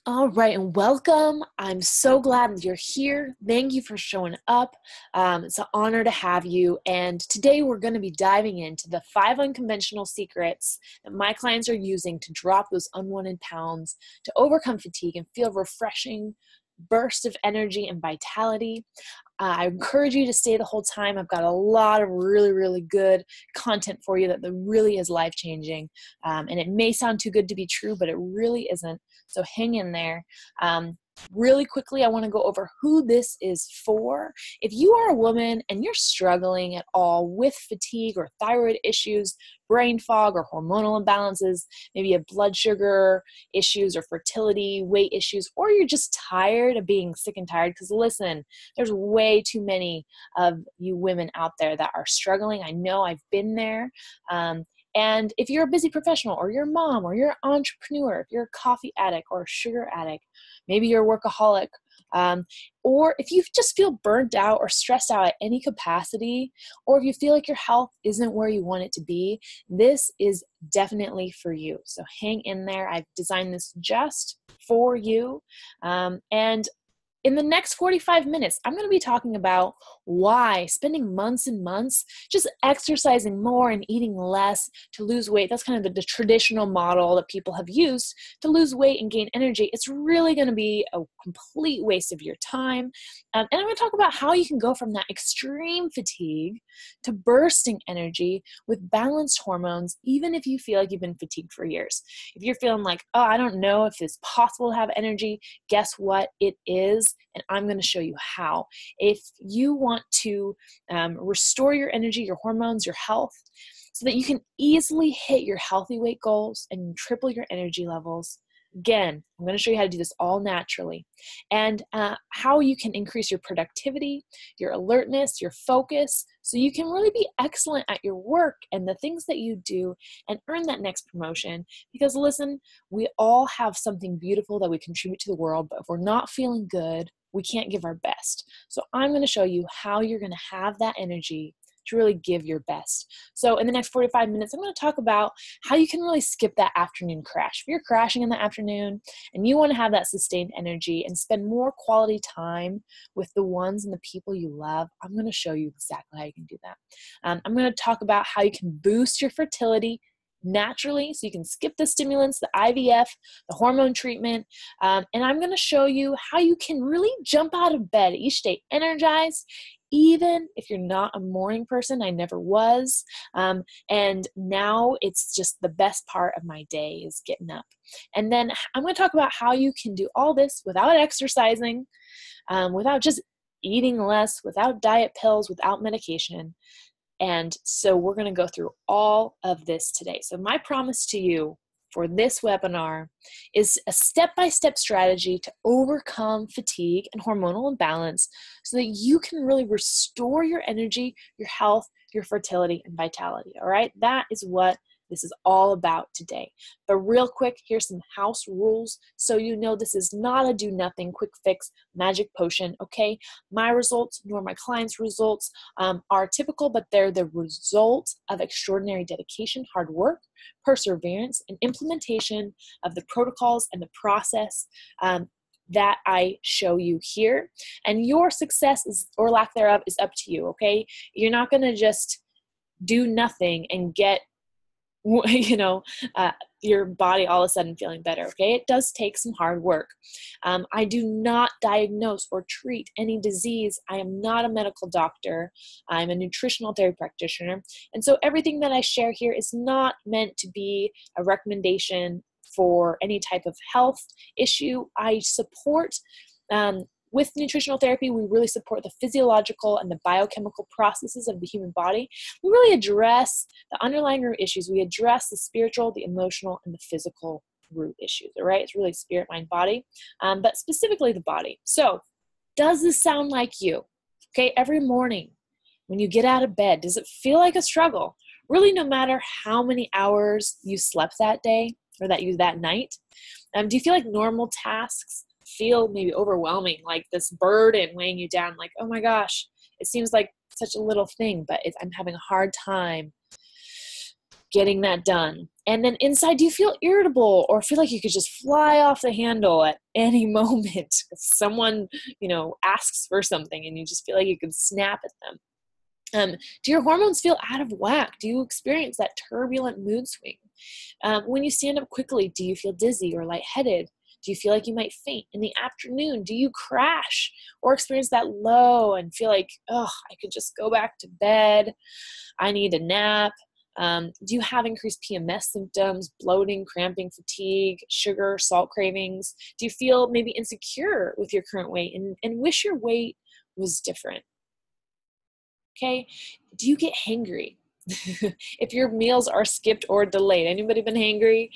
All right, and welcome. I'm so glad that you're here. Thank you for showing up. It's an honor to have you. And today we're going to be diving into the 5 unconventional secrets that my clients are using to drop those unwanted pounds, to overcome fatigue and feel refreshing burst of energy and vitality. I encourage you to stay the whole time. I've got a lot of really good content for you that really is life-changing. And it may sound too good to be true, but it really isn't. So hang in there. Really quickly, I want to go over who this is for. If you are a woman and you're struggling at all with fatigue or thyroid issues, brain fog or hormonal imbalances, maybe you have blood sugar issues or fertility, weight issues, or you're just tired of being sick and tired, because listen, there's way too many of you women out there that are struggling. I know, I've been there. And if you're a busy professional or you're a mom or you're an entrepreneur, if you're a coffee addict or a sugar addict, maybe you're a workaholic, or if you just feel burnt out or stressed out at any capacity, or if you feel like your health isn't where you want it to be, this is definitely for you. So hang in there. I've designed this just for you. And in the next 45 minutes, I'm going to be talking about why spending months and months just exercising more and eating less to lose weight. That's kind of the traditional model that people have used to lose weight and gain energy. It's really going to be a complete waste of your time. And I'm going to talk about how you can go from that extreme fatigue to bursting energy with balanced hormones, even if you feel like you've been fatigued for years. If you're feeling like, oh, I don't know if it's possible to have energy, guess what? It is. And I'm going to show you how. If you want to restore your energy, your hormones, your health, so that you can easily hit your healthy weight goals and triple your energy levels, again, I'm going to show you how to do this all naturally, and how you can increase your productivity, your alertness, your focus, so you can really be excellent at your work and the things that you do and earn that next promotion. Because listen, we all have something beautiful that we contribute to the world, but if we're not feeling good, we can't give our best. So I'm going to show you how you're going to have that energy to really give your best. So in the next 45 minutes, I'm going to talk about how you can really skip that afternoon crash. If you're crashing in the afternoon and you want to have that sustained energy and spend more quality time with the ones and the people you love, I'm going to show you exactly how you can do that. I'm going to talk about how you can boost your fertility naturally, so you can skip the stimulants, the IVF, the hormone treatment, and I'm going to show you how you can really jump out of bed each day energized, even if you're not a morning person. I never was, and now it's just the best part of my day is getting up. And then I'm going to talk about how you can do all this without exercising, without just eating less, without diet pills, without medication. And so we're going to go through all of this today. So my promise to you for this webinar is a step-by-step strategy to overcome fatigue and hormonal imbalance so that you can really restore your energy, your health, your fertility, and vitality. All right? That is what this is all about today. But real quick, here's some house rules so you know this is not a do-nothing, quick fix, magic potion, okay? My results nor my clients' results are typical, but they're the result of extraordinary dedication, hard work, perseverance, and implementation of the protocols and the process that I show you here. And your success is, or lack thereof, is up to you, okay? You're not going to just do nothing and get your body all of a sudden feeling better, okay? It does take some hard work. I do not diagnose or treat any disease. I am not a medical doctor. I'm a nutritional therapy practitioner. And so everything that I share here is not meant to be a recommendation for any type of health issue. I support with nutritional therapy, we really support the physiological and the biochemical processes of the human body. We really address the underlying root issues. We address the spiritual, the emotional, and the physical root issues, all right? It's really spirit, mind, body, but specifically the body. So does this sound like you? Okay, every morning when you get out of bed, does it feel like a struggle? Really, no matter how many hours you slept that day or that night, do you feel like normal tasks feel maybe overwhelming, like this burden weighing you down, like, oh my gosh, it seems like such a little thing, but I'm having a hard time getting that done. And then inside, do you feel irritable or feel like you could just fly off the handle at any moment if someone, asks for something and you just feel like you could snap at them? Do your hormones feel out of whack? Do you experience that turbulent mood swing? When you stand up quickly, do you feel dizzy or lightheaded? Do you feel like you might faint in the afternoon? Do you crash or experience that low and feel like, oh, I could just go back to bed? I need a nap. Do you have increased PMS symptoms, bloating, cramping, fatigue, sugar, salt cravings? Do you feel maybe insecure with your current weight and wish your weight was different? Okay. Do you get hangry? If your meals are skipped or delayed, anybody been hangry?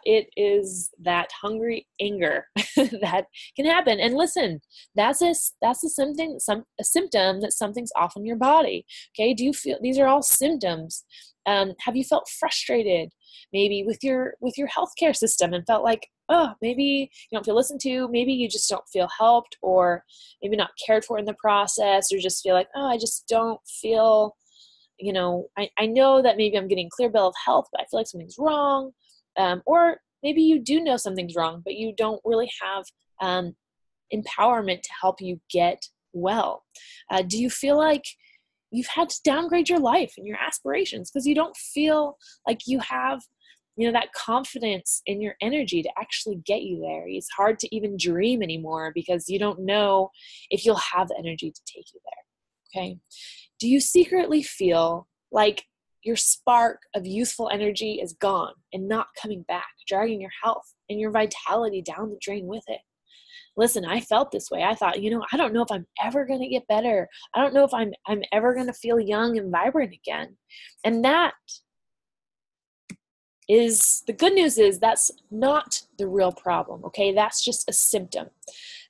It is that hungry anger that can happen. And listen, that's a symptom that something's off in your body. Okay. Do you feel these are all symptoms? Have you felt frustrated maybe with your healthcare system and felt like, oh, maybe you don't feel listened to, maybe you just don't feel helped, or maybe not cared for in the process, or just feel like, oh, I just don't feel, I know that maybe I'm getting clear bill of health, but I feel like something's wrong. Or maybe you do know something's wrong, but you don't really have empowerment to help you get well. Do you feel like you've had to downgrade your life and your aspirations because you don't feel like you have that confidence in your energy to actually get you there? It's hard to even dream anymore because you don't know if you'll have the energy to take you there. Okay. Do you secretly feel like your spark of youthful energy is gone and not coming back, dragging your health and your vitality down the drain with it? Listen, I felt this way. I thought, I don't know if I'm ever going to get better. I don't know if I'm ever going to feel young and vibrant again. And that is, the good news is that's not the real problem, okay? That's just a symptom.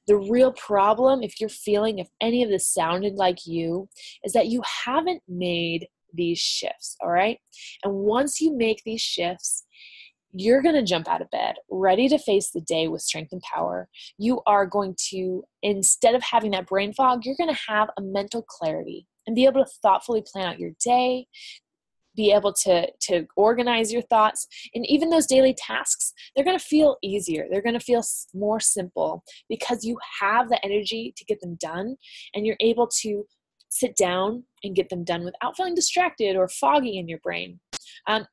The real problem, if you're feeling, if any of this sounded like you, is that you haven't made these shifts, all right? And once you make these shifts, you're going to jump out of bed, ready to face the day with strength and power. You are going to, instead of having that brain fog, you're going to have a mental clarity and be able to thoughtfully plan out your day, be able to organize your thoughts. And even those daily tasks, they're going to feel easier. They're going to feel more simple because you have the energy to get them done, and you're able to sit down and get them done without feeling distracted or foggy in your brain.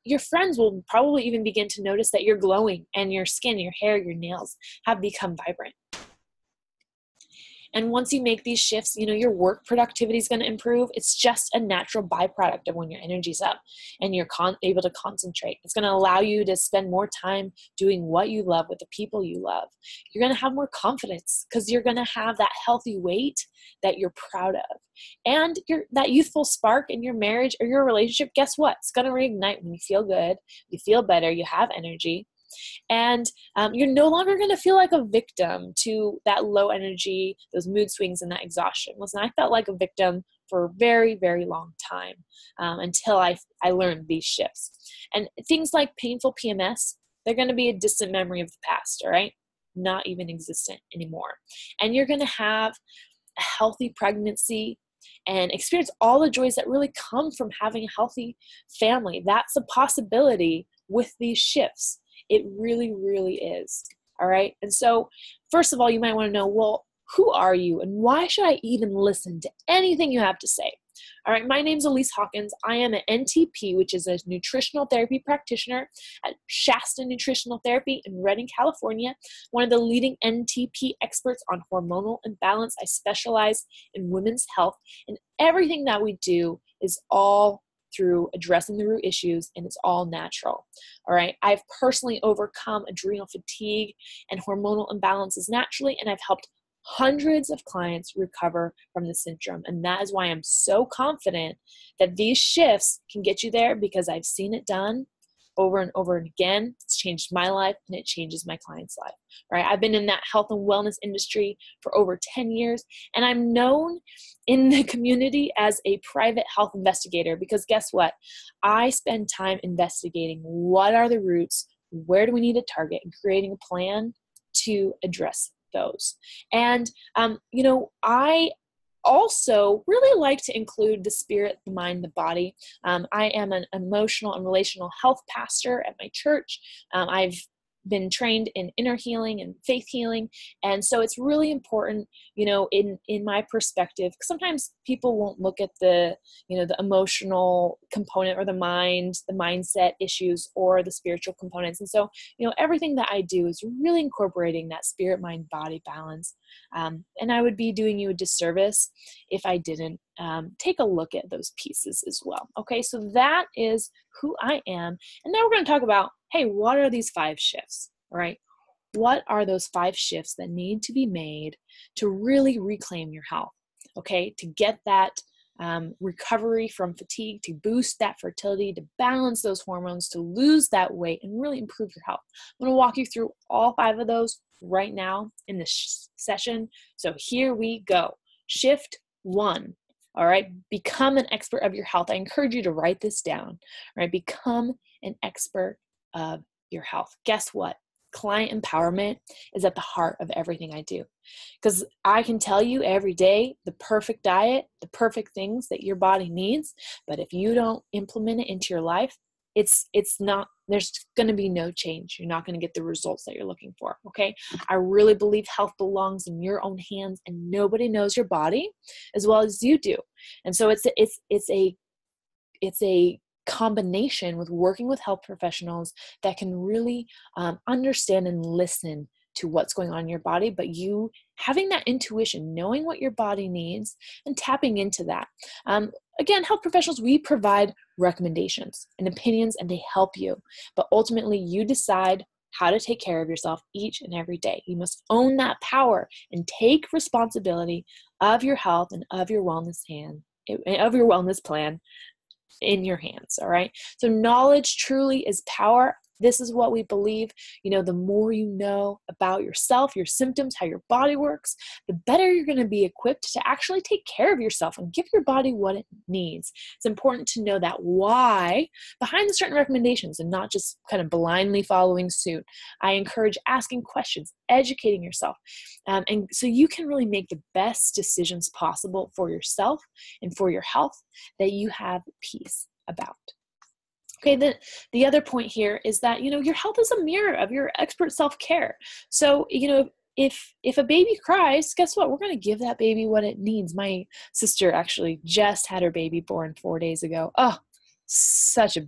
Your friends will probably even begin to notice that you're glowing and your skin, your hair, your nails have become vibrant. And once you make these shifts, your work productivity is going to improve. It's just a natural byproduct of when your energy's up and you're able to concentrate. It's going to allow you to spend more time doing what you love with the people you love. You're going to have more confidence because you're going to have that healthy weight that you're proud of. And that youthful spark in your marriage or your relationship, guess what? It's going to reignite when you feel good, you feel better, you have energy. And you're no longer going to feel like a victim to that low energy, those mood swings, and that exhaustion. Listen, I felt like a victim for a very, very long time until I learned these shifts. And things like painful PMS, they're going to be a distant memory of the past, all right? Not even existent anymore. And you're going to have a healthy pregnancy and experience all the joys that really come from having a healthy family. That's a possibility with these shifts. It really, really is. All right. And so, first of all, you might want to know, well, who are you and why should I even listen to anything you have to say? All right. My name's Elise Hawkins. I am an NTP, which is a nutritional therapy practitioner at Shasta Nutritional Therapy in Redding, California, one of the leading NTP experts on hormonal imbalance. I specialize in women's health, and everything that we do is all through addressing the root issues, and it's all natural. All right. I've personally overcome adrenal fatigue and hormonal imbalances naturally, and I've helped hundreds of clients recover from the syndrome. And that is why I'm so confident that these shifts can get you there, because I've seen it done over and over and again. It's changed my life and it changes my client's life. Right? I've been in that health and wellness industry for over 10 years, and I'm known in the community as a private health investigator, because guess what? I spend time investigating what are the roots, where do we need to target, and creating a plan to address those. And, I also really like to include the spirit, the mind, the body. I am an emotional and relational health pastor at my church. I've been trained in inner healing and faith healing. And so it's really important, in my perspective, 'cause sometimes people won't look at the emotional component or the mindset issues or the spiritual components. And so, everything that I do is really incorporating that spirit, mind, body balance. And I would be doing you a disservice if I didn't take a look at those pieces as well. Okay, so that is who I am. And now we're going to talk about, hey, what are these 5 shifts, all right? What are those 5 shifts that need to be made to really reclaim your health, okay? To get that recovery from fatigue, to boost that fertility, to balance those hormones, to lose that weight, and really improve your health. I'm going to walk you through all 5 of those right now in this session. So here we go. Shift 1. All right, become an expert of your health. I encourage you to write this down. All right, become an expert of your health. Guess what? Client empowerment is at the heart of everything I do. Because I can tell you every day the perfect diet, the perfect things that your body needs, but if you don't implement it into your life, it's not, there's going to be no change. You're not going to get the results that you're looking for. Okay. I really believe health belongs in your own hands, and nobody knows your body as well as you do. And so it's a combination with working with health professionals that can really understand and listen to what's going on in your body, but you having that intuition, knowing what your body needs and tapping into that. Again, health professionals, we provide recommendations and opinions, and they help you, but ultimately you decide how to take care of yourself each and every day. You must own that power and take responsibility of your health and of your wellness plan in your hands. All right. So knowledge truly is power. This is what we believe. The more you know about yourself, your symptoms, how your body works, the better you're going to be equipped to actually take care of yourself and give your body what it needs. It's important to know that why behind the certain recommendations and not just kind of blindly following suit. I encourage asking questions, educating yourself, and so you can really make the best decisions possible for yourself and for your health that you have peace about. Okay, the other point here is that, your health is a mirror of your expert self-care. So, if a baby cries, guess what? We're going to give that baby what it needs. My sister actually just had her baby born 4 days ago. Oh, such a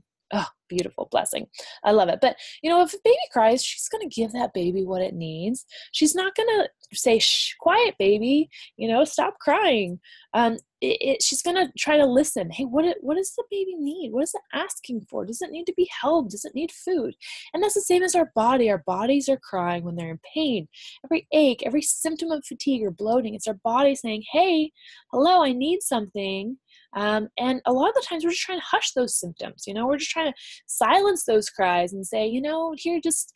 beautiful blessing. I love it. But, if a baby cries, she's going to give that baby what it needs. She's not going to say, shh, quiet baby, stop crying. She's going to try to listen. Hey, what does the baby need? What is it asking for? Does it need to be held? Does it need food? And that's the same as our body. Our bodies are crying when they're in pain. Every ache, every symptom of fatigue or bloating, it's our body saying, hey, hello, I need something. And a lot of the times we're just trying to hush those symptoms. We're just trying to silence those cries and say, here, just,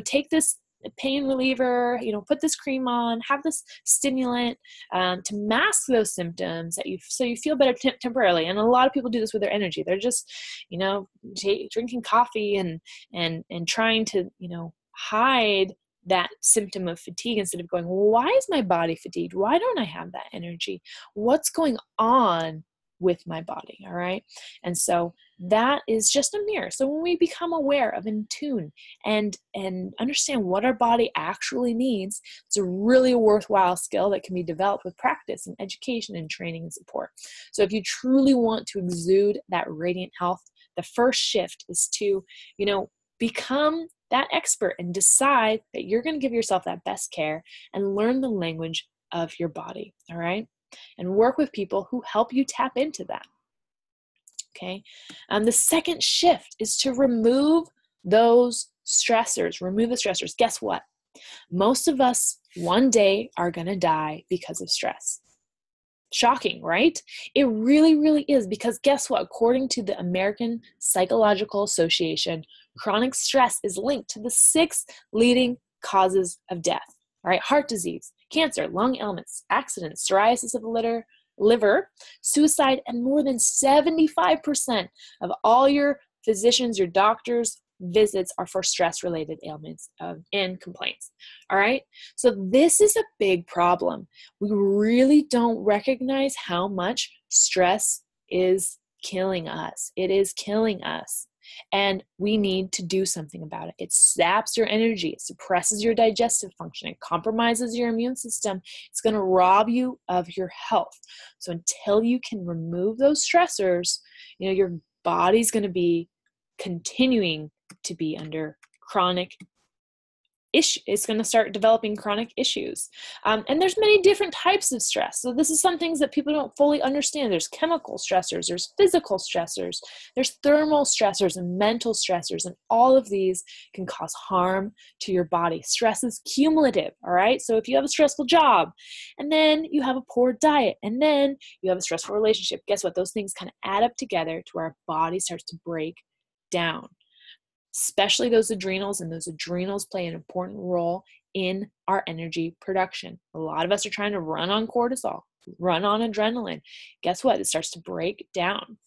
take this pain reliever, put this cream on, have this stimulant to mask those symptoms so you feel better temporarily. And a lot of people do this with their energy. They're just, drinking coffee and trying to, hide that symptom of fatigue instead of going, well, why is my body fatigued? Why don't I have that energy? What's going on with my body? All right. And so that is just a mirror. So when we become aware of, in tune, and understand what our body actually needs, it's a really worthwhile skill that can be developed with practice and education and training and support. So if you truly want to exude that radiant health, the first shift is to, become that expert and decide that you're going to give yourself that best care and learn the language of your body. All right. And work with people who help you tap into that. Okay. The second shift is to remove those stressors. Remove the stressors. Guess what? Most of us one day are going to die because of stress. Shocking, right? It really, really is, because guess what? According to the American Psychological Association, chronic stress is linked to the 6 leading causes of death. All right, heart disease, cancer, lung ailments, accidents, psoriasis of the liver, suicide, and more than 75% of all your physicians, your doctors, visits are for stress-related ailments and complaints. All right. So this is a big problem. We really don't recognize how much stress is killing us. It is killing us. And we need to do something about it. It saps your energy. It suppresses your digestive function. It compromises your immune system. It's going to rob you of your health. So until you can remove those stressors, your body's going to be continuing to be under chronic issue. It's going to start developing chronic issues. And there's many different types of stress. So this is some things that people don't fully understand. There's chemical stressors, there's physical stressors, there's thermal stressors and mental stressors. And all of these can cause harm to your body. Stress is cumulative, all right? So if you have a stressful job, and then you have a poor diet, and then you have a stressful relationship, guess what? Those things kind of add up together to where our body starts to break down. Especially those adrenals, and those adrenals play an important role in our energy production. A lot of us are trying to run on cortisol, run on adrenaline. Guess what? It starts to break down.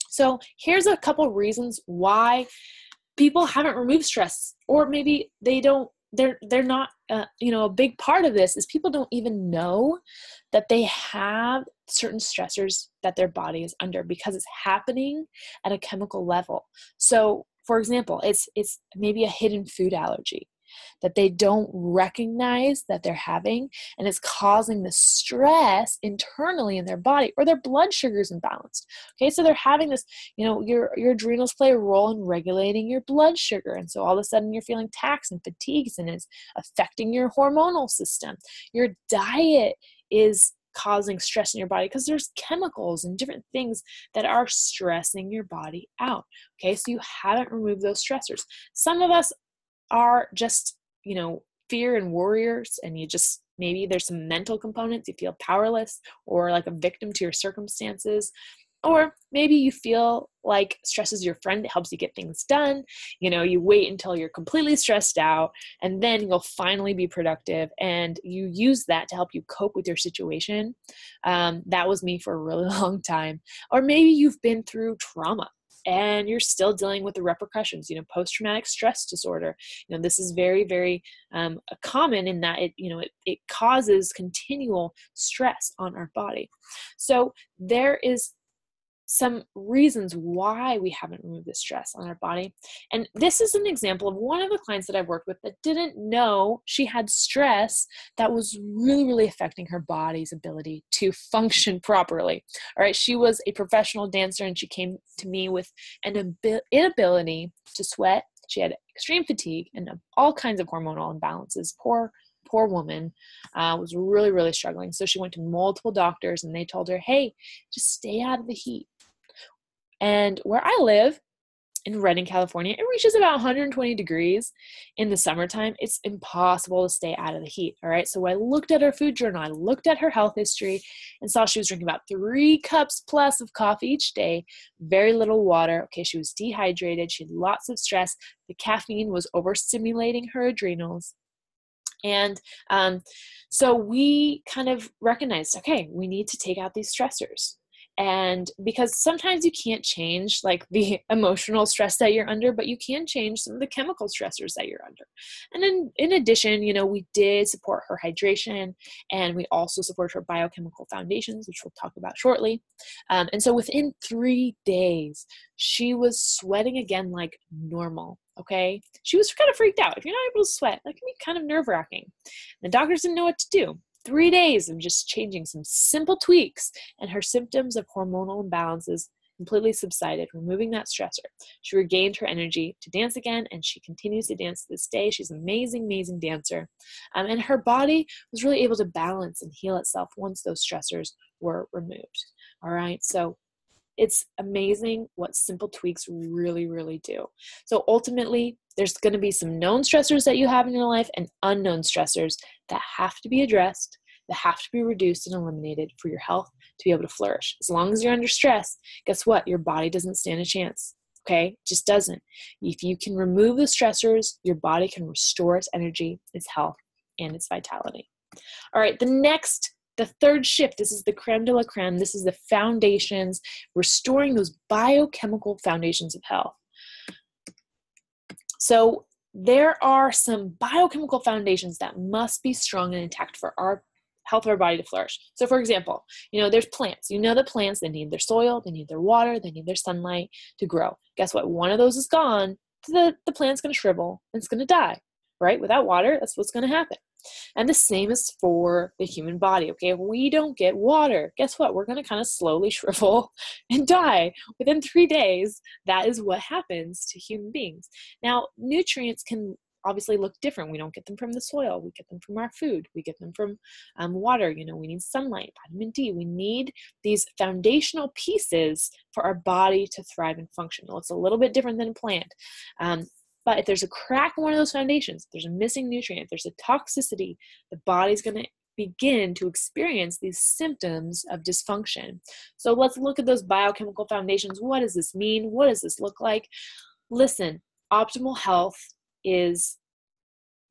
So here's a couple reasons why people haven't removed stress, or maybe they're not, a big part of this is people don't even know that they have certain stressors that their body is under because it's happening at a chemical level. So for example, it's maybe a hidden food allergy that they don't recognize that they're having, and it's causing the stress internally in their body, or their blood sugar is imbalanced. Okay, so they're having this, your adrenals play a role in regulating your blood sugar, and so all of a sudden you're feeling taxed and fatigued, and it's affecting your hormonal system. Your diet is causing stress in your body because there's chemicals and different things that are stressing your body out. Okay, so you haven't removed those stressors. Some of us are just, fear and warriors, and maybe there's some mental components. You feel powerless or like a victim to your circumstances. Or maybe you feel like stress is your friend that helps you get things done. You wait until you're completely stressed out, and then you'll finally be productive, and you use that to help you cope with your situation. That was me for a really long time. Or maybe you've been through trauma and you're still dealing with the repercussions, post-traumatic stress disorder. This is very, very common in that it causes continual stress on our body. So there is some reasons why we haven't removed the stress on our body. And this is an example of one of the clients that I've worked with that didn't know she had stress that was really, really affecting her body's ability to function properly. All right. She was a professional dancer, and she came to me with an inability to sweat. She had extreme fatigue and all kinds of hormonal imbalances. Poor woman was really, really struggling. So she went to multiple doctors, and they told her, hey, just stay out of the heat. And where I live in Redding, California, it reaches about 120 degrees in the summertime. It's impossible to stay out of the heat. All right. So I looked at her food journal, I looked at her health history, and saw she was drinking about 3 cups plus of coffee each day, very little water. Okay. She was dehydrated. She had lots of stress. The caffeine was overstimulating her adrenals. And so we kind of recognized, okay, we need to take out these stressors. And because sometimes you can't change like the emotional stress that you're under, but you can change some of the chemical stressors that you're under. And then in addition, we did support her hydration, and we also support her biochemical foundations, which we'll talk about shortly. And so within 3 days, she was sweating again like normal. Okay. She was kind of freaked out. If you're not able to sweat, that can be kind of nerve-wracking. The doctors didn't know what to do. 3 days of just changing some simple tweaks, and her symptoms of hormonal imbalances completely subsided, removing that stressor. She regained her energy to dance again, and she continues to dance to this day. She's an amazing, amazing dancer. And her body was really able to balance and heal itself once those stressors were removed. All right. So it's amazing what simple tweaks really, really do. So ultimately, there's going to be some known stressors that you have in your life and unknown stressors that have to be addressed, that have to be reduced and eliminated for your health to be able to flourish. As long as you're under stress, guess what? Your body doesn't stand a chance. Okay? It just doesn't. If you can remove the stressors, your body can restore its energy, its health, and its vitality. All right, the third shift, this is the creme de la creme. This is the foundations, restoring those biochemical foundations of health. So there are some biochemical foundations that must be strong and intact for our health of our body to flourish. So for example, there's plants. The plants, they need their soil, they need their water, they need their sunlight to grow. Guess what? One of those is gone, the plant's going to shrivel and it's going to die, right? Without water, that's what's going to happen. And the same is for the human body, okay? If we don't get water, guess what? We're going to kind of slowly shrivel and die. Within 3 days, that is what happens to human beings. Now, nutrients can obviously look different. We don't get them from the soil. We get them from our food. We get them from water. We need sunlight, vitamin D. We need these foundational pieces for our body to thrive and function. Well, it's a little bit different than a plant. But if there's a crack in one of those foundations, if there's a missing nutrient, if there's a toxicity, the body's going to begin to experience these symptoms of dysfunction. So let's look at those biochemical foundations. What does this mean? What does this look like? Listen, optimal health is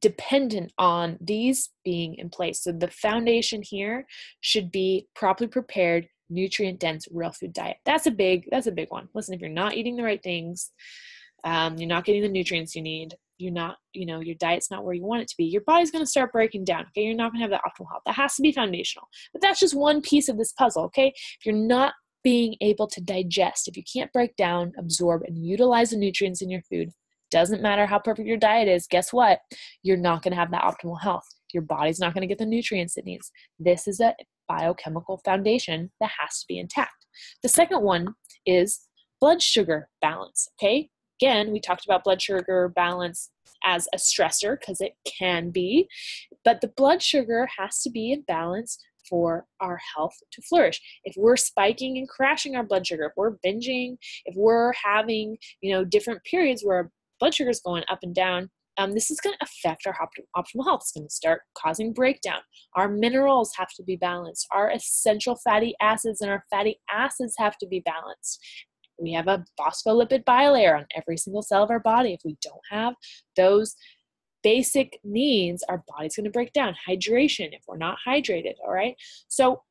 dependent on these being in place. So the foundation here should be properly prepared, nutrient-dense, real food diet. That's a big one. Listen, if you're not eating the right things, you're not getting the nutrients you need, your diet's not where you want it to be, your body's going to start breaking down, okay? You're not going to have that optimal health. That has to be foundational. But that's just one piece of this puzzle, okay? If you're not being able to digest, if you can't break down, absorb, and utilize the nutrients in your food, doesn't matter how perfect your diet is, guess what? You're not going to have that optimal health. Your body's not going to get the nutrients it needs. This is a biochemical foundation that has to be intact. The second one is blood sugar balance, okay? Again, we talked about blood sugar balance as a stressor because it can be, but the blood sugar has to be in balance for our health to flourish. If we're spiking and crashing our blood sugar, if we're binging, if we're having, different periods where our blood sugar is going up and down, this is going to affect our optimal health. It's going to start causing breakdown. Our minerals have to be balanced. Our essential fatty acids and our fatty acids have to be balanced. We have a phospholipid bilayer on every single cell of our body. If we don't have those basic needs, our body's going to break down. Hydration, if we're not hydrated, all right? So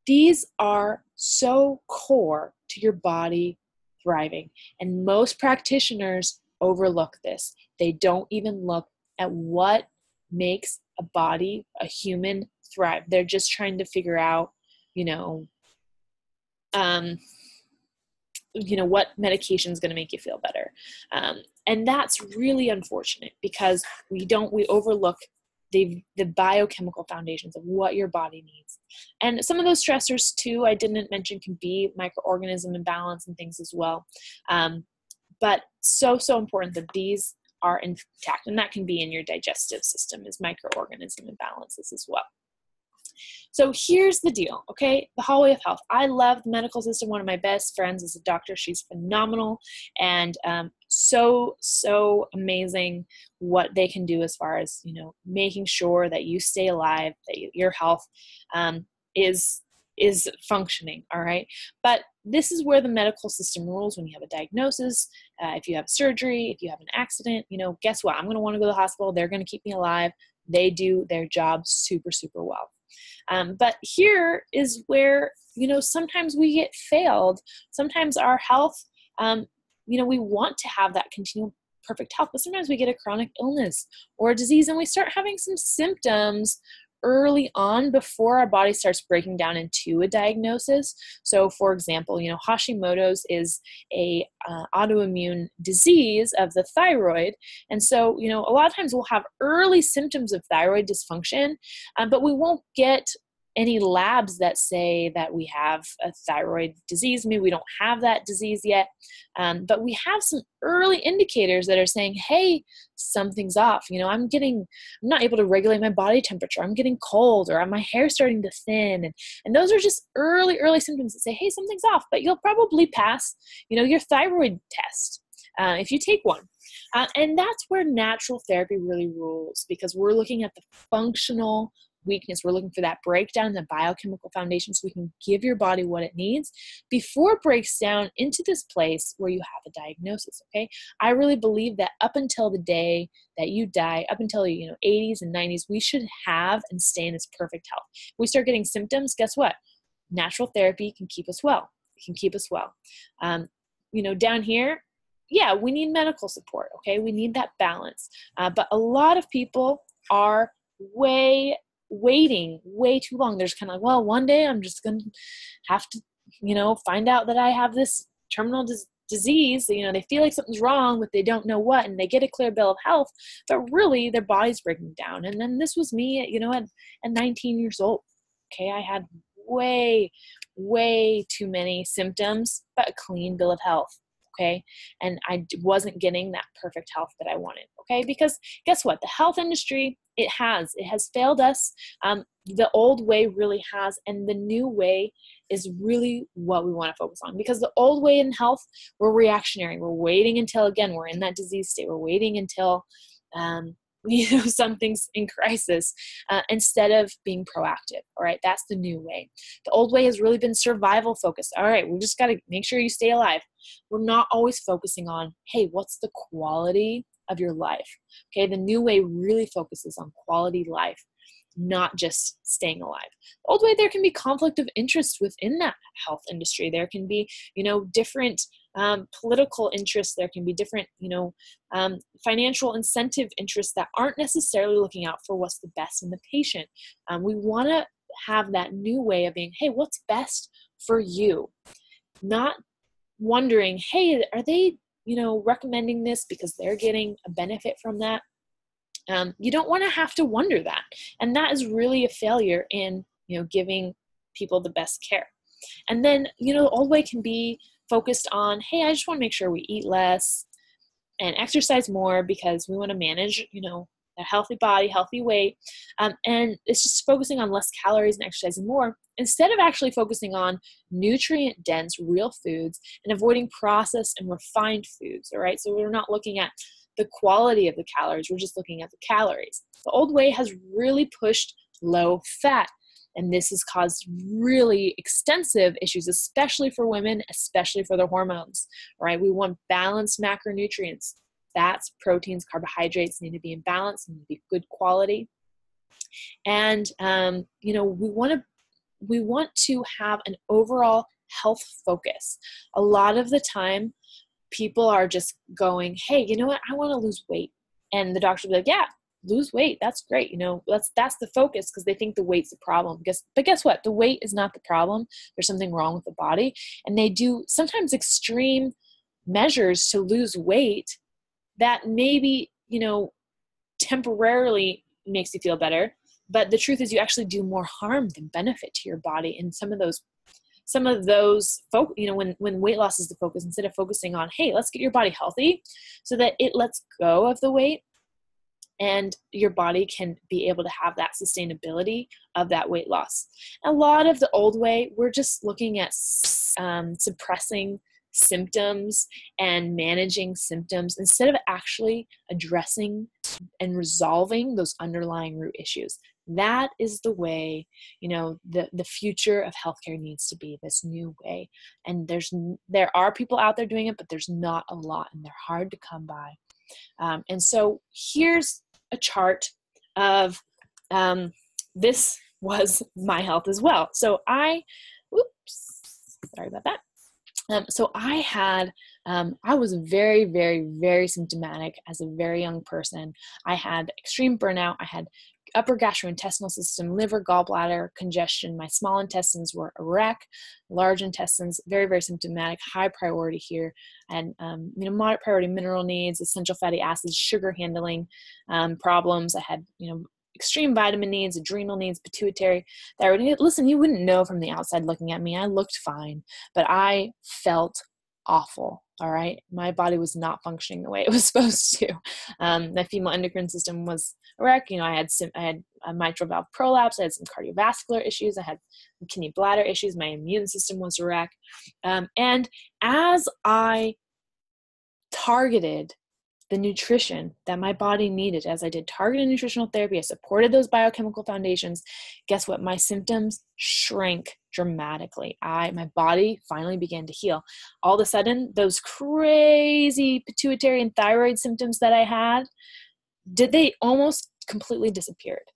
these are so core to your body thriving. And most practitioners overlook this. They don't even look at what makes a body, a human, thrive. They're just trying to figure out, what medication is going to make you feel better. And that's really unfortunate because we overlook the biochemical foundations of what your body needs. And some of those stressors too, I didn't mention, can be microorganism imbalance and things as well. But so important that these are intact, and that can be in your digestive system as microorganism imbalances as well. So here's the deal, okay? The hallway of health. I love the medical system. One of my best friends is a doctor. She's phenomenal and so amazing what they can do as far as, making sure that you stay alive, that your health is functioning, all right? But this is where the medical system rules when you have a diagnosis, if you have surgery, if you have an accident, guess what? I'm going to want to go to the hospital. They're going to keep me alive. They do their job super well. But here is where, sometimes we get failed. Sometimes our health, we want to have that continual perfect health, but sometimes we get a chronic illness or a disease and we start having some symptoms early on before our body starts breaking down into a diagnosis. So for example, Hashimoto's is a autoimmune disease of the thyroid. And so, a lot of times we'll have early symptoms of thyroid dysfunction, but we won't get any labs that say that we have a thyroid disease. Maybe we don't have that disease yet, but we have some early indicators that are saying, hey, something's off. I'm not able to regulate my body temperature. I'm getting cold, or my hair's starting to thin. And those are just early symptoms that say, hey, something's off, but you'll probably pass, your thyroid test if you take one. And that's where natural therapy really rules, because we're looking at the functional weakness. We're looking for that breakdown in the biochemical foundation so we can give your body what it needs before it breaks down into this place where you have a diagnosis, okay? I really believe that up until the day that you die, up until 80s and 90s, we should have and stay in this perfect health. If we start getting symptoms, guess what? Natural therapy can keep us well. It can keep us well. Down here, yeah, we need medical support. Okay. We need that balance. But a lot of people are waiting way too long. They're just kind of like, well, one day I'm just going to have to, find out that I have this terminal disease. They feel like something's wrong, but they don't know what, and they get a clear bill of health, but really their body's breaking down. And then this was me, at 19 years old. Okay. I had way too many symptoms, but a clean bill of health. Okay. And I wasn't getting that perfect health that I wanted. Okay. Because guess what? The health industry, it has failed us. The old way really has. And the new way is really what we want to focus on, because the old way in health, we're reactionary. We're waiting until, again, we're in that disease state. We're waiting until, something's in crisis, instead of being proactive. All right. That's the new way. The old way has really been survival focused. All right. We just got to make sure you stay alive. We're not always focusing on, hey, what's the quality of your life? Okay. The new way really focuses on quality life, not just staying alive. The old way, there can be conflict of interest within that health industry. There can be, different political interests. There can be different, financial incentive interests that aren't necessarily looking out for what's the best in the patient. We want to have that new way of being, hey, what's best for you? Not wondering, hey, are they, recommending this because they're getting a benefit from that? You don't want to have to wonder that. And that is really a failure in, giving people the best care. And then, the old way can be focused on, hey, I just want to make sure we eat less and exercise more because we want to manage, a healthy body, healthy weight. And it's just focusing on less calories and exercising more, instead of actually focusing on nutrient dense, real foods and avoiding processed and refined foods. All right. So we're not looking at the quality of the calories. We're just looking at the calories. The old way has really pushed low fat. And this has caused really extensive issues, especially for women, especially for their hormones, right? We want balanced macronutrients. Fats, proteins, carbohydrates need to be in balance and be good quality. And, we want to have an overall health focus. A lot of the time, people are just going, hey, you know what? I want to lose weight. And the doctor will be like, yeah, lose weight. That's great. That's the focus, because they think the weight's the problem. But guess what? The weight is not the problem. There's something wrong with the body. And they do sometimes extreme measures to lose weight that maybe, temporarily makes you feel better. But the truth is you actually do more harm than benefit to your body. And some of those when weight loss is the focus, instead of focusing on, hey, let's get your body healthy so that it lets go of the weight and your body can be able to have that sustainability of that weight loss. A lot of the old way, we're just looking at suppressing symptoms and managing symptoms instead of actually addressing and resolving those underlying root issues. That is the way, the future of healthcare needs to be, this new way. And there are people out there doing it, but there's not a lot, and they're hard to come by. And so here's a chart of, this was my health as well. So sorry about that. So I was very, very, very symptomatic as a very young person. I had extreme burnout. I had upper gastrointestinal system, liver, gallbladder, congestion. My small intestines were a wreck. Large intestines, very, very symptomatic, high priority here. I had, moderate priority mineral needs, essential fatty acids, sugar handling problems. I had, extreme vitamin needs, adrenal needs, pituitary, thyroid needs. Listen, you wouldn't know from the outside looking at me. I looked fine, but I felt awful. All right. My body was not functioning the way it was supposed to. My female endocrine system was a wreck. I had a mitral valve prolapse. I had some cardiovascular issues. I had kidney bladder issues. My immune system was a wreck. And as I targeted the nutrition that my body needed, as I did targeted nutritional therapy, I supported those biochemical foundations, guess what? My symptoms shrank dramatically. My body finally began to heal. All of a sudden, those crazy pituitary and thyroid symptoms that I had, they almost completely disappeared.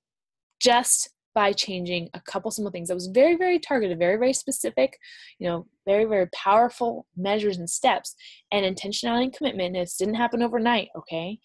Just by changing a couple simple things that was very, very targeted, very, very specific, very, very powerful measures and steps, and intentionality and commitment. This didn't happen overnight, okay?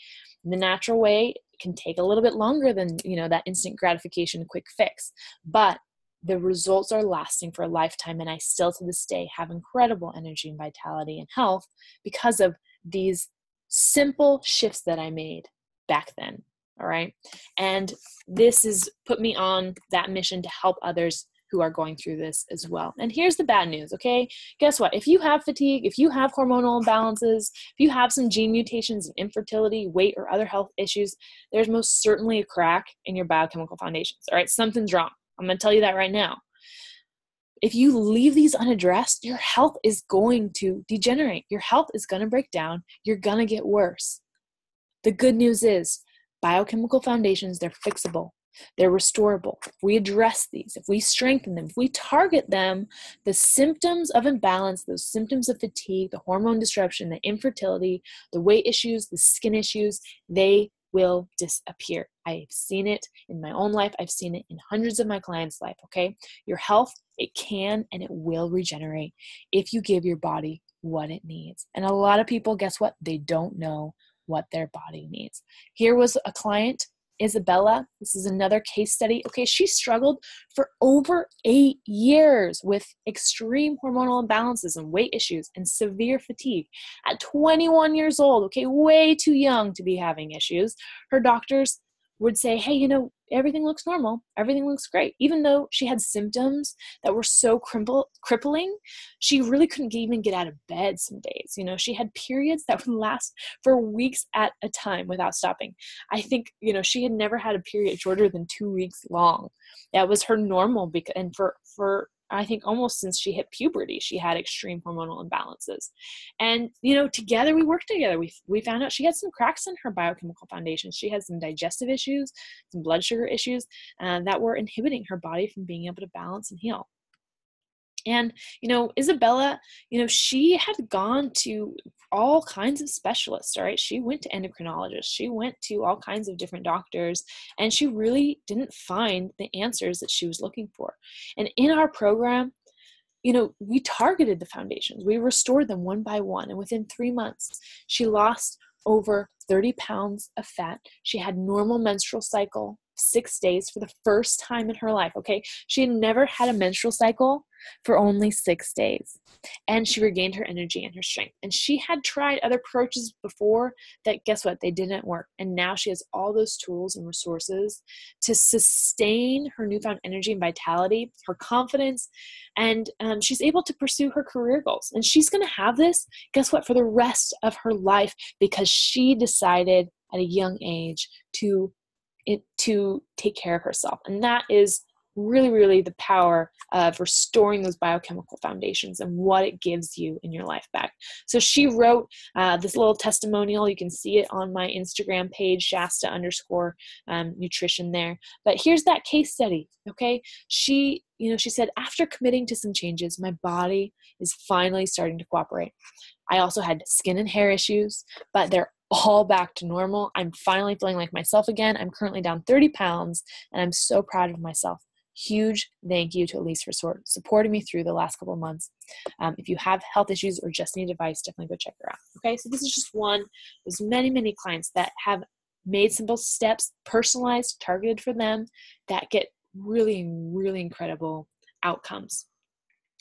The natural way can take a little bit longer than, that instant gratification, quick fix. But the results are lasting for a lifetime, and I still to this day have incredible energy and vitality and health because of these simple shifts that I made back then. All right. And this has put me on that mission to help others who are going through this as well. And here's the bad news, okay? Guess what? If you have fatigue, if you have hormonal imbalances, if you have some gene mutations and infertility, weight, or other health issues, there's most certainly a crack in your biochemical foundations. All right. Something's wrong. I'm going to tell you that right now. If you leave these unaddressed, your health is going to degenerate. Your health is going to break down. You're going to get worse. The good news is biochemical foundations, they're fixable. They're restorable. If we address these, if we strengthen them, if we target them, the symptoms of imbalance, those symptoms of fatigue, the hormone disruption, the infertility, the weight issues, the skin issues, they will disappear. I've seen it in my own life. I've seen it in hundreds of my clients' life, okay? Your health, it can and it will regenerate if you give your body what it needs. And a lot of people, guess what? They don't know what their body needs. Here was a client, Isabella. This is another case study. Okay, she struggled for over 8 years with extreme hormonal imbalances and weight issues and severe fatigue. At 21 years old, okay, way too young to be having issues, her doctors would say, hey, everything looks normal. Everything looks great. Even though she had symptoms that were so crippling, she really couldn't even get out of bed some days. She had periods that would last for weeks at a time without stopping. I think, she had never had a period shorter than 2 weeks long. That was her normal, and for I think almost since she hit puberty, she had extreme hormonal imbalances. And, together we worked together. We found out she had some cracks in her biochemical foundation. She had some digestive issues, some blood sugar issues that were inhibiting her body from being able to balance and heal. And, Isabella, she had gone to all kinds of specialists, all right? She went to endocrinologists. She went to all kinds of different doctors, and she really didn't find the answers that she was looking for. And in our program, we targeted the foundations. We restored them one by one. And within 3 months, she lost over 30 pounds of fat. She had normal menstrual cycle, 6 days for the first time in her life, okay? She had never had a menstrual cycle for only 6 days. And she regained her energy and her strength. And she had tried other approaches before that, guess what? They didn't work. And now she has all those tools and resources to sustain her newfound energy and vitality, her confidence, and she's able to pursue her career goals. And she's going to have this, guess what, for the rest of her life, because she decided at a young age to take care of herself. And that is really, really the power of restoring those biochemical foundations and what it gives you in your life back. So she wrote this little testimonial. You can see it on my Instagram page, Shasta_nutrition there. But here's that case study, okay? She said, after committing to some changes, my body is finally starting to cooperate. I also had skin and hair issues, but they're all back to normal. I'm finally feeling like myself again. I'm currently down 30 pounds, and I'm so proud of myself. Huge thank you to Elise for supporting me through the last couple of months. If you have health issues or just need advice, definitely go check her out. Okay, so this is just one. There's many, many clients that have made simple steps, personalized, targeted for them, that get really, really incredible outcomes.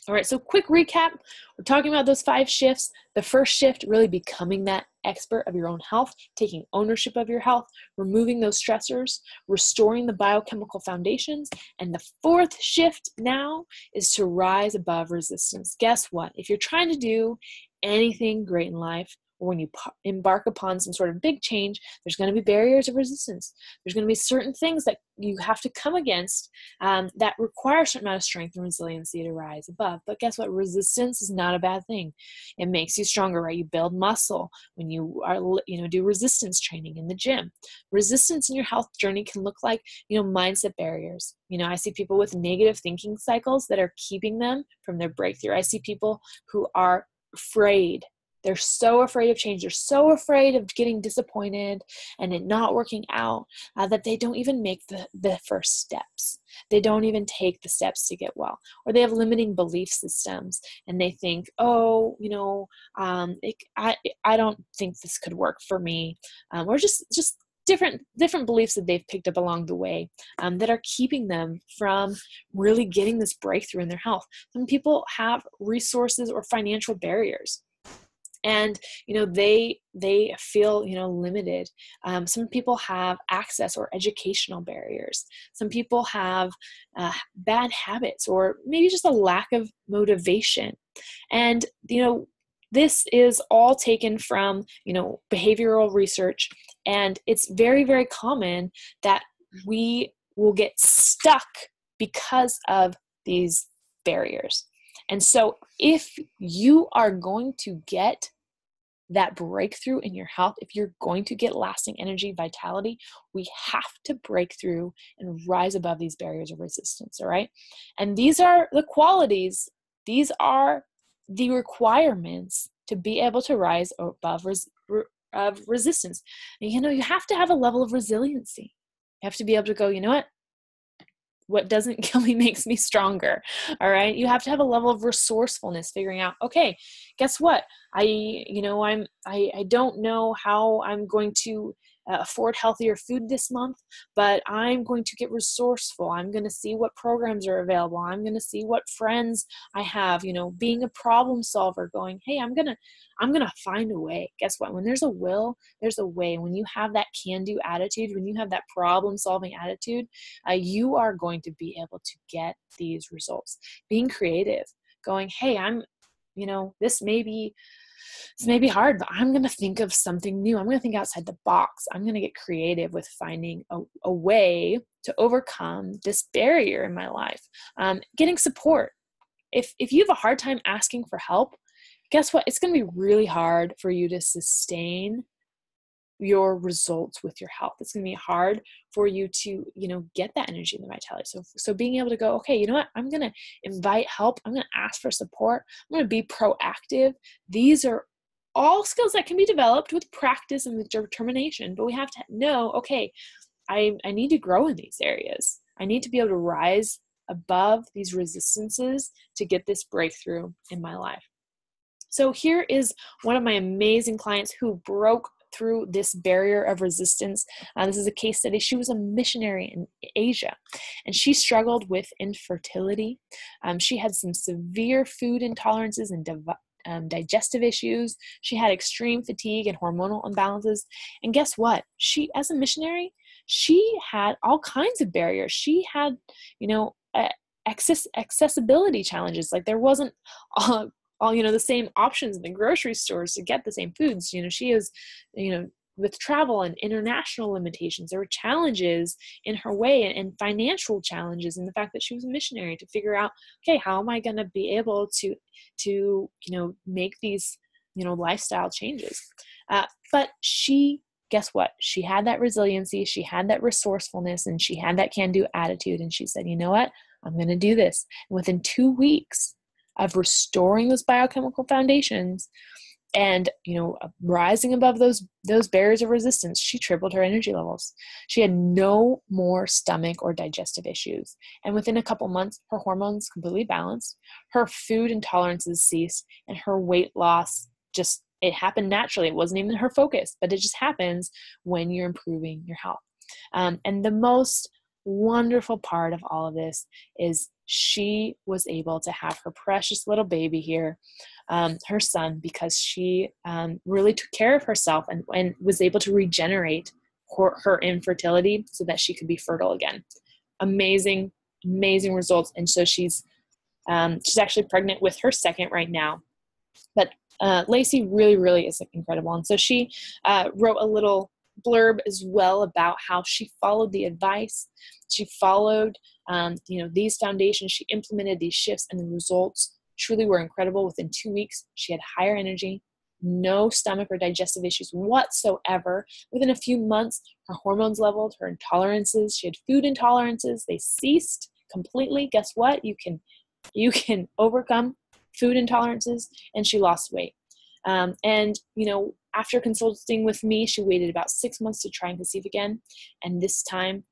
All right, so quick recap. We're talking about those 5 shifts. The first shift, really becoming that expert of your own health, taking ownership of your health, removing those stressors, restoring the biochemical foundations. And the 4th shift now is to rise above resistance. Guess what? If you're trying to do anything great in life, or when you embark upon some sort of big change, there's going to be barriers of resistance. There's going to be certain things that you have to come against that require a certain amount of strength and resiliency to rise above. But guess what? Resistance is not a bad thing. It makes you stronger, right? You build muscle when you are, do resistance training in the gym. Resistance in your health journey can look like, mindset barriers. I see people with negative thinking cycles that are keeping them from their breakthrough. I see people who are afraid. They're so afraid of change. They're so afraid of getting disappointed and it not working out that they don't even make the first steps. They don't even take the steps to get well. Or they have limiting belief systems and they think, oh, I don't think this could work for me. Or just different beliefs that they've picked up along the way that are keeping them from really getting this breakthrough in their health. Some people have resources or financial barriers, and they feel limited. Some people have access or educational barriers. Some people have bad habits or maybe just a lack of motivation. And this is all taken from behavioral research, and it's very, very common that we will get stuck because of these barriers. And so if you are going to get that breakthrough in your health, if you're going to get lasting energy, vitality, we have to break through and rise above these barriers of resistance, all right? And these are the qualities, these are the requirements to be able to rise above resistance. And, you have to have a level of resiliency. You have to be able to go, what doesn't kill me makes me stronger. All right. You have to have a level of resourcefulness, figuring out, okay, guess what? I don't know how I'm going to afford healthier food this month, but I'm going to get resourceful. I'm going to see what programs are available. I'm going to see what friends I have, being a problem solver, going, hey, I'm going to find a way. Guess what? When there's a will, there's a way. When you have that can-do attitude, when you have that problem-solving attitude, you are going to be able to get these results. Being creative, going, hey, this may be hard, but I'm going to think of something new. I'm going to think outside the box. I'm going to get creative with finding a way to overcome this barrier in my life. Getting support. If you have a hard time asking for help, guess what? It's going to be really hard for you to sustain your results with your health. It's going to be hard for you to, get that energy and the vitality. So being able to go, okay, you know what? I'm going to invite help. I'm going to ask for support. I'm going to be proactive. These are all skills that can be developed with practice and with determination, but we have to know, okay, I need to grow in these areas. I need to be able to rise above these resistances to get this breakthrough in my life. So here is one of my amazing clients who broke through this barrier of resistance. This is a case study. She was a missionary in Asia, and she struggled with infertility. She had some severe food intolerances and digestive issues. She had extreme fatigue and hormonal imbalances. And guess what? She, as a missionary, she had all kinds of barriers. She had, accessibility challenges. Like there wasn't all the same options in the grocery stores to get the same foods. She is, with travel and international limitations, there were challenges in her way and financial challenges in the fact that she was a missionary to figure out, okay, how am I going to be able to make these, lifestyle changes? But guess what? She had that resiliency, she had that resourcefulness, and she had that can-do attitude. And she said, you know what? I'm going to do this. And within 2 weeks of restoring those biochemical foundations and, rising above those barriers of resistance, she tripled her energy levels. She had no more stomach or digestive issues. And within a couple months, her hormones completely balanced, her food intolerances ceased, and her weight loss it happened naturally. It wasn't even her focus, but it just happens when you're improving your health. And the most wonderful part of all of this is she was able to have her precious little baby here, her son, because she really took care of herself and was able to regenerate her infertility so that she could be fertile again. Amazing, amazing results. And so she's actually pregnant with her second right now. But Lacey really, really is incredible. And so she wrote a little blurb as well about how she followed the advice. She followed, these foundations. She implemented these shifts, and the results truly were incredible. Within 2 weeks, she had higher energy, no stomach or digestive issues whatsoever. Within a few months, her hormones leveled, her intolerances, she had food intolerances, they ceased completely. Guess what? You can overcome food intolerances, and she lost weight. And, after consulting with me, she waited about 6 months to try and conceive again. And this time,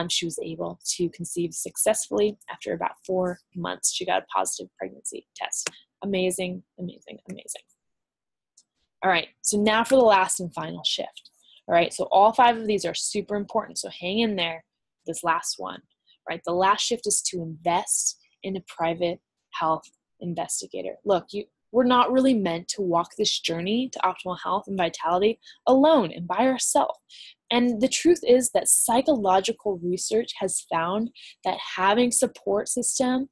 she was able to conceive successfully after about 4 months. She got a positive pregnancy test. Amazing, amazing, amazing. All right, so now for the last and final shift. All right, so all 5 of these are super important, so hang in there, this last one. Right, the last shift is to invest in a private health investigator. Look, we're not really meant to walk this journey to optimal health and vitality alone and by ourselves. And the truth is that psychological research has found that having support system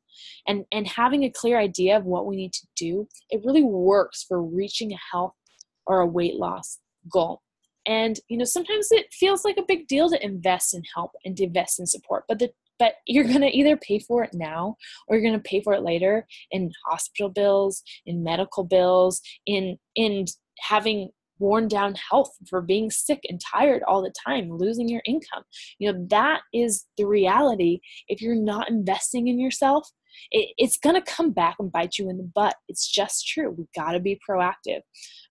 and having a clear idea of what we need to do, it really works for reaching a health or a weight loss goal. And, sometimes it feels like a big deal to invest in help and to invest in support, but you're going to either pay for it now or you're going to pay for it later in hospital bills, in medical bills, in having worn down health for being sick and tired all the time, losing your income. That is the reality. If you're not investing in yourself, it's going to come back and bite you in the butt. It's just true. We've got to be proactive.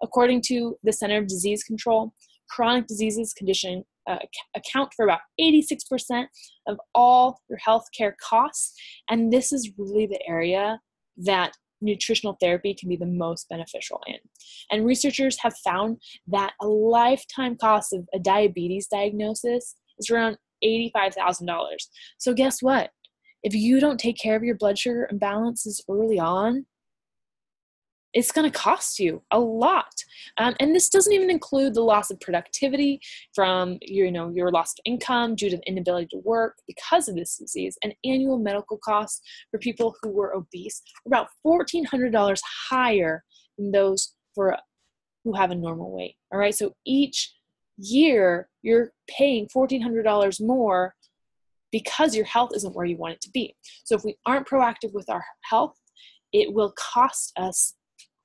According to the Center of Disease Control, chronic diseases account for about 86% of all your healthcare costs. And this is really the area that nutritional therapy can be the most beneficial in. And researchers have found that a lifetime cost of a diabetes diagnosis is around $85,000. So guess what? If you don't take care of your blood sugar imbalances early on, it's going to cost you a lot. And this doesn't even include the loss of productivity from your loss of income due to the inability to work because of this disease. And annual medical costs for people who were obese are about $1,400 higher than those who have a normal weight. All right. So each year you're paying $1,400 more because your health isn't where you want it to be. So if we aren't proactive with our health, it will cost us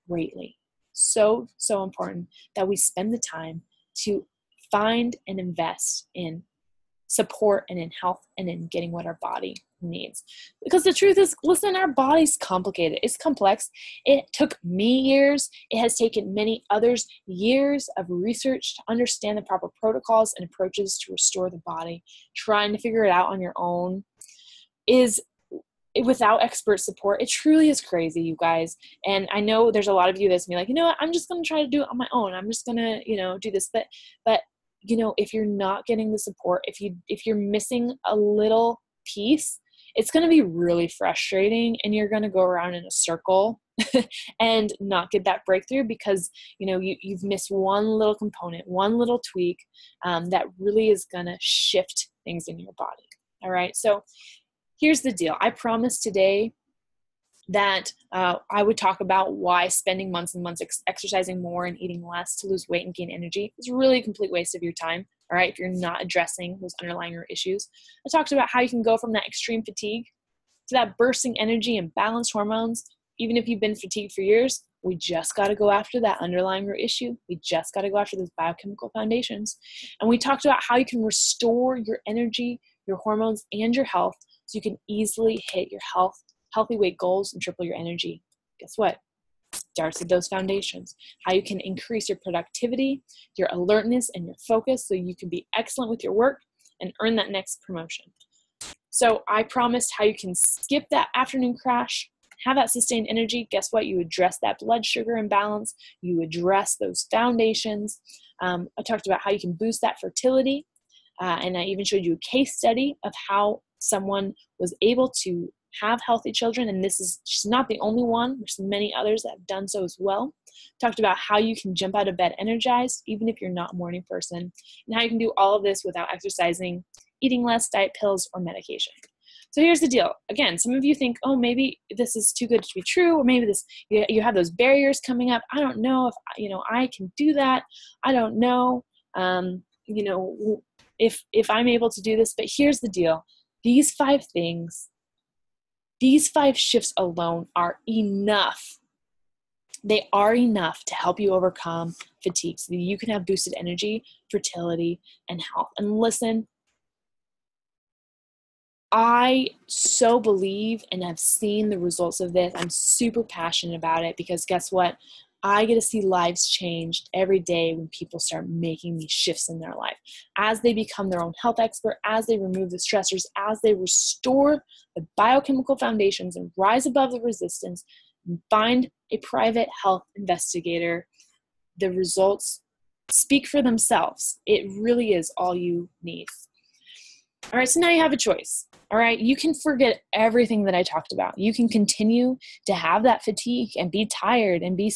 greatly. So important that we spend the time to find and invest in support and in health and in getting what our body needs. Because the truth is, listen, our body's complicated. It's complex. It took me years. It has taken many others years of research to understand the proper protocols and approaches to restore the body. Trying to figure it out on your own is without expert support, it truly is crazy, you guys. And I know there's a lot of you that's gonna be like, what, I'm just going to try to do it on my own. I'm just going to, do this. But if you're not getting the support, if you're missing a little piece, it's going to be really frustrating and you're going to go around in a circle and not get that breakthrough because, you've missed one little component, one little tweak that really is going to shift things in your body. All right. So here's the deal. I promised today that I would talk about why spending months and months exercising more and eating less to lose weight and gain energy is really a complete waste of your time, all right, if you're not addressing those underlying issues. I talked about how you can go from that extreme fatigue to that bursting energy and balanced hormones. Even if you've been fatigued for years, we just got to go after that underlying root issue. We just got to go after those biochemical foundations. And we talked about how you can restore your energy, your hormones, and your health so you can easily hit your healthy weight goals and triple your energy. Guess what? Starts with those foundations. How you can increase your productivity, your alertness, and your focus so you can be excellent with your work and earn that next promotion. So I promised how you can skip that afternoon crash, have that sustained energy. Guess what? You address that blood sugar imbalance. You address those foundations. I talked about how you can boost that fertility. And I even showed you a case study of how someone was able to have healthy children. And she's not the only one. There's many others that have done so as well. Talked about how you can jump out of bed energized, even if you're not a morning person, and how you can do all of this without exercising, eating less, diet pills, or medication. So here's the deal. Again, some of you think, oh, maybe this is too good to be true, or maybe you have those barriers coming up. I don't know if, I can do that. I don't know, if I'm able to do this, but here's the deal. These 5 things, these 5 shifts alone are enough. They are enough to help you overcome fatigue so that you can have boosted energy, fertility, and health. And listen, I so believe and have seen the results of this. I'm super passionate about it because guess what? I get to see lives changed every day when people start making these shifts in their life. As they become their own health expert, as they remove the stressors, as they restore the biochemical foundations and rise above the resistance and find a private health investigator, the results speak for themselves. It really is all you need. All right, so now you have a choice. All right, you can forget everything that I talked about. You can continue to have that fatigue and be tired and be,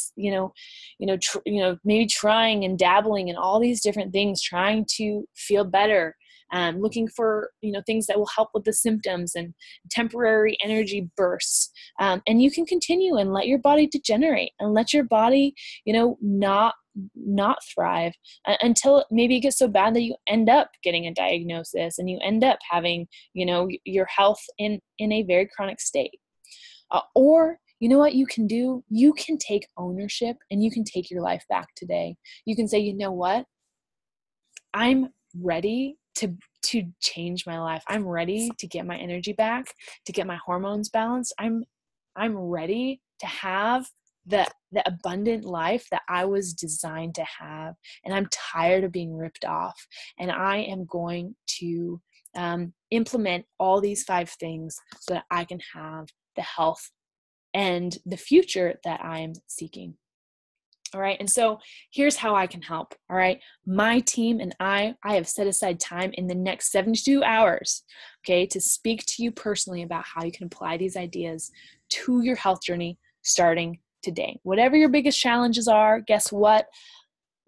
maybe trying and dabbling in all these different things, trying to feel better, looking for, things that will help with the symptoms and temporary energy bursts. And you can continue and let your body degenerate and let your body, not thrive until maybe it gets so bad that you end up getting a diagnosis and you end up having, your health in a very chronic state. Or you know what you can do? You can take ownership and you can take your life back today. You can say, you know what? I'm ready to change my life. I'm ready to get my energy back, to get my hormones balanced. I'm ready to have the abundant life that I was designed to have. And I'm tired of being ripped off. And I am going to implement all these 5 things so that I can have the health and the future that I'm seeking. All right. And so here's how I can help. All right. My team and I have set aside time in the next 72 hours, okay, to speak to you personally about how you can apply these ideas to your health journey starting today. Whatever your biggest challenges are, guess what?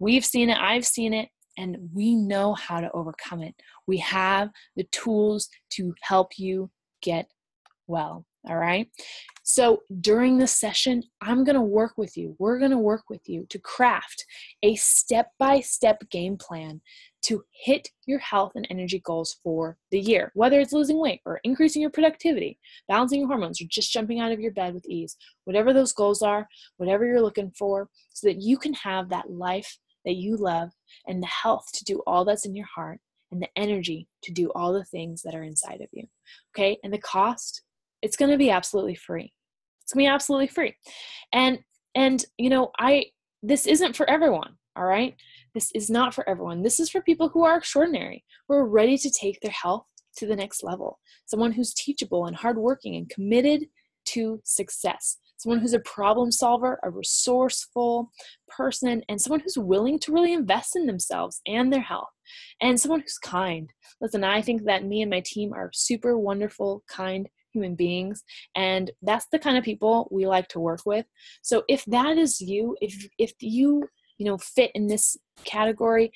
We've seen it. I've seen it. And we know how to overcome it. We have the tools to help you get well. All right. So during this session, I'm going to work with you. We're going to work with you to craft a step-by-step game plan to hit your health and energy goals for the year, whether it's losing weight or increasing your productivity, balancing your hormones, or just jumping out of your bed with ease. Whatever those goals are, whatever you're looking for, so that you can have that life that you love and the health to do all that's in your heart and the energy to do all the things that are inside of you. Okay. And the cost, it's going to be absolutely free. It's going to be absolutely free. And this isn't for everyone. All right. This is not for everyone. This is for people who are extraordinary, who are ready to take their health to the next level. Someone who's teachable and hardworking and committed to success. Someone who's a problem solver, a resourceful person, and someone who's willing to really invest in themselves and their health, and someone who's kind. Listen, I think that me and my team are super wonderful, kind human beings, and that's the kind of people we like to work with. So if that is you, if you fit in this category,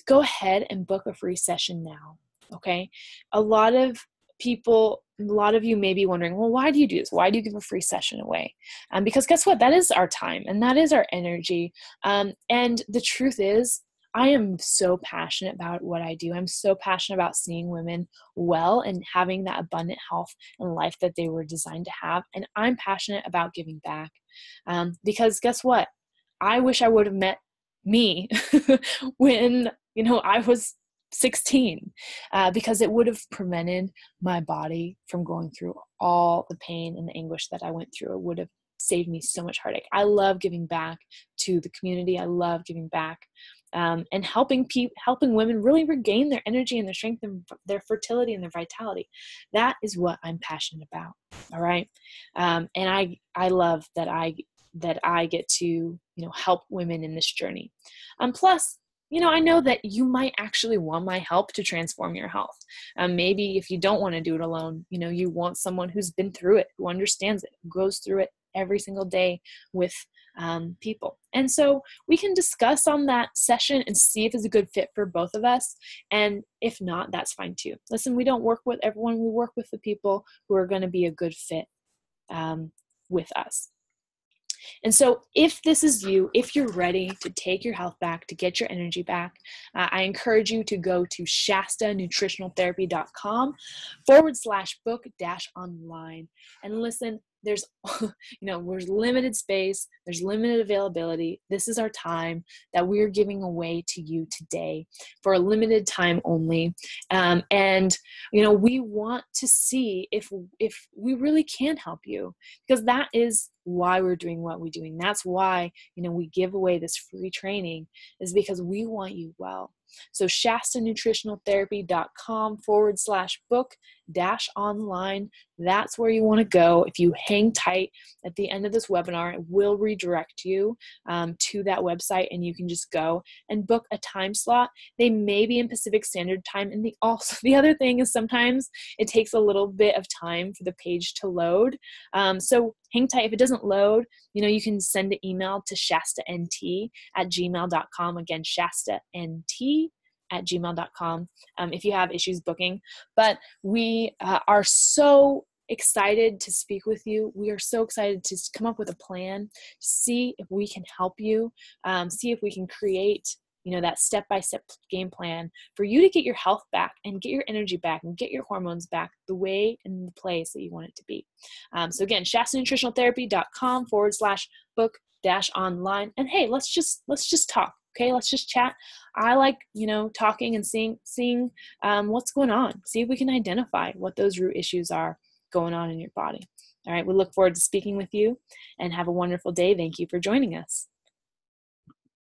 go ahead and book a free session now. Okay. A lot of you may be wondering, well, why do you do this? Why do you give a free session away? Because guess what? That is our time and that is our energy. And the truth is, I am so passionate about what I do. I'm so passionate about seeing women well and having that abundant health and life that they were designed to have. And I'm passionate about giving back. Because guess what? I wish I would have met me when, I was 16, because it would have prevented my body from going through all the pain and the anguish that I went through. It would have saved me so much heartache. I love giving back to the community. I love giving back and helping women really regain their energy and their strength and their fertility and their vitality. That is what I'm passionate about. All right. And I love that I get to, help women in this journey. Plus, I know that you might actually want my help to transform your health. Maybe if you don't want to do it alone, you want someone who's been through it, who understands it, who goes through it every single day with people. And so we can discuss on that session and see if it's a good fit for both of us. And if not, that's fine too. Listen, we don't work with everyone. We work with the people who are going to be a good fit with us. And so if this is you, if you're ready to take your health back, to get your energy back, I encourage you to go to shastanutritionaltherapy.com/book-online. And listen, there's, there's limited space, there's limited availability. This is our time that we're giving away to you today for a limited time only. And we want to see if we really can help you, because that is why we're doing what we're doing. That's why, we give away this free training, is because we want you well. So shastanutritionaltherapy.com/book-online. That's where you want to go. If you hang tight at the end of this webinar, it will redirect you to that website, and you can just go and book a time slot. They may be in Pacific Standard Time. And the other thing is sometimes it takes a little bit of time for the page to load. So hang tight. If it doesn't load, you can send an email to shastant@gmail.com. Again, shastant@gmail.com if you have issues booking. But we are so excited to speak with you. We are so excited to come up with a plan, see if we can help you, see if we can create that step-by-step game plan for you to get your health back and get your energy back and get your hormones back the way and the place that you want it to be. So again, shastanutritionaltherapy.com/book-online. And hey, let's just talk. Okay, let's just chat. I like, talking and seeing what's going on. See if we can identify what those root issues are going on in your body. All right, we look forward to speaking with you, and have a wonderful day. Thank you for joining us.